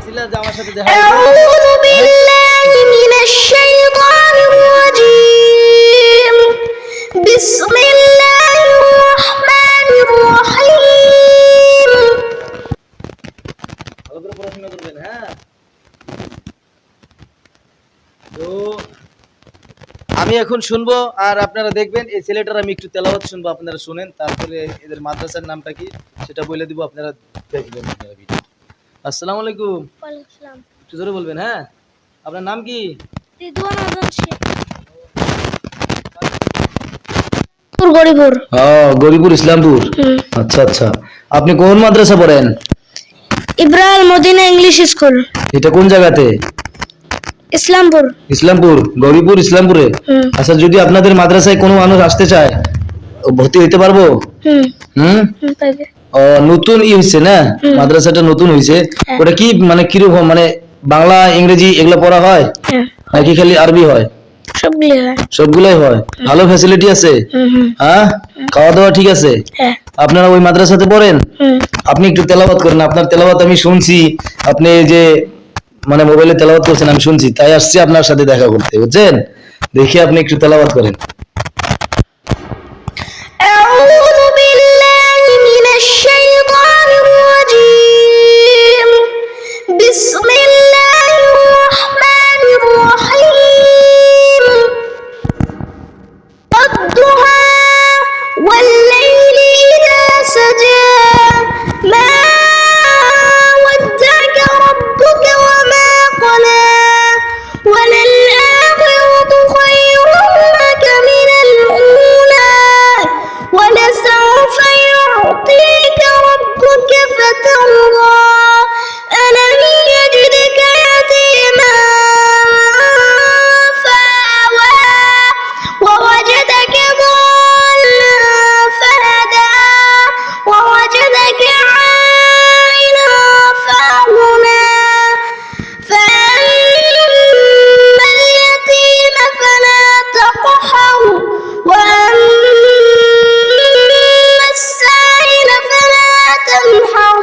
ছিলা যে আমার সাথে দেখা أعوذ بالله من الشيطان الرجيم بسم الله الرحمن الرحيم ভালো করে পড়াশোনা করবেন। হ্যাঁ, তো আমি এখন শুনবো আর আপনারা দেখবেন। এই ছেলেটার আমি একটু তেলাওয়াত শুনবো, আপনারা শুনেন, তারপরে এদের মাদ্রাসার নামটা কি সেটা বলে দিব, আপনারা দেখবেন। আসসালামু আলাইকুম। ওয়ালাইকুম আসসালাম। একটু জোরে বলবেন। হ্যাঁ, আপনার নাম কি? রিদওয়ান আজম শেখ। গরিপুর। গরিপুর ইসলামপুর। আচ্ছা আচ্ছা, আপনি কোন মাদ্রাসা পড়েন? Ibrahim Madina English school. এটা কোন জায়গাতে? ইসলামপুর। ইসলামপুর, গরিপুর ইসলামপুরে। আচ্ছা, যদি আপনাদের মাদ্রাসায় কোনো মানুষ আসতে চায়, ভর্তি হইতে পারবো? হুম, পাইবে। নতুন হইছে না, মাদ্রাসাটা নতুন হইছে। ওটা কি মানে কিরকম, মানে বাংলা ইংরেজি এগুলো পড়া হয় নাকি খালি আরবি হয়? সবগুলো হয়। সবগুলাই হয়। ভালো ফ্যাসিলিটি আছে? হ্যাঁ, খাওয়া দাওয়া ঠিক আছে? আপনারা ওই মাদ্রাসাতে পড়েন? আপনি একটু তেলাওয়াত করেন, আপনার তেলাওয়াত আমি শুনছি। আপনি যে মানে মোবাইলে তেলাওয়াত করছেন আমি শুনছি, তাই আসছি আপনার সাথে দেখা করতে, বুঝছেন? দেখি আপনি একটু তেলাওয়াত করেন। أعوذ بالله من الشيطان الرجيم بسم الله الرحمن الرحيم والضحى والليل إذا سجى ما ودعك ربك وما قلى وللآخرة خير لك من الأولى ولسوف يعطيك ربك فترضى ألم يجدك يتيما فآوى ووجدك ضالا فهدى ووجدك عائلا فأغنى فأما اليتيم فلا تقهر وأما السائل فلا تنحر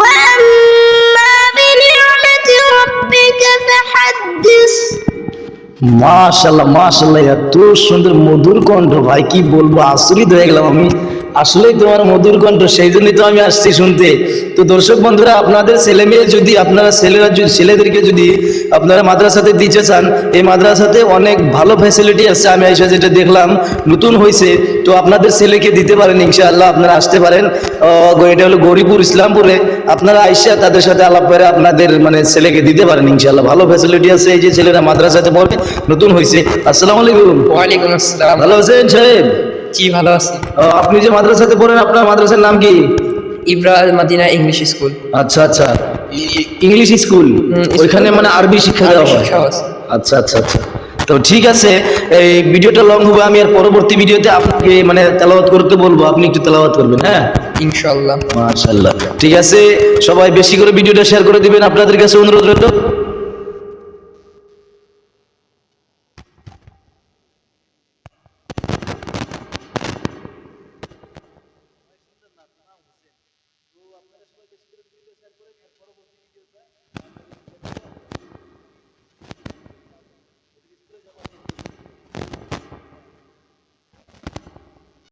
وأما بنعمة ربك فحدث মাশাআল্লাহ মাশাআল্লাহ, এত সুন্দর মধুর কণ্ঠ, ভাই কি বলবো, আশ্চর্য হয়ে গেলাম আমি। আসলেই তোমার মধুর কণ্ঠ, সেই জন্যই তো আমি আসছি শুনতে। তো দর্শক বন্ধুরা, আপনাদের ছেলে মেয়ে যদি, আপনারা ছেলেদেরকে যদি আপনারা মাদ্রাসাতে দিতে চান, এই মাদ্রাসাতে অনেক ভালো ফ্যাসিলিটি আছে। আমি এসে যেটা দেখলাম নতুন হয়েছে, তো আপনাদের ছেলেকে দিতে পারেন ইনশাআল্লাহ। আপনারা আসতে পারেন। এটা হলো গরিপুর ইসলামপুরে। আপনারা আইসা তাদের সাথে আলাপ করে আপনাদের মানে ছেলেকে দিতে পারেন ইনশাআল্লাহ। ভালো ফ্যাসিলিটি আছে, এই যে ছেলেরা মাদ্রাসাতে পড়ে, নতুন হয়েছে। আসসালামু আলাইকুম। ওয়ালাইকুম আসসালাম। ভালো আছেন সাহেব? জি ভালো আছি। আপনি যে মাদ্রাসাতে পড়েন, আপনার মাদ্রাসার নাম কি? Ibrahim Madina English school. আচ্ছা আচ্ছা, ইংলিশ স্কুল। ওইখানে মানে আরবি শিক্ষা দেওয়া হয়? আচ্ছা আচ্ছা আচ্ছা, তো ঠিক আছে। এই ভিডিওটা লং হবে, আমি আর পরবর্তী ভিডিওতে আপনাকে মানে তেলাওয়াত করতে বলবো, আপনি একটু তেলাওয়াত করবেন। হ্যাঁ ইনশাআল্লাহ। মাশাআল্লাহ, ঠিক আছে। সবাই বেশি করে ভিডিওটা শেয়ার করে দিবেন, আপনাদের কাছে অনুরোধ রইল।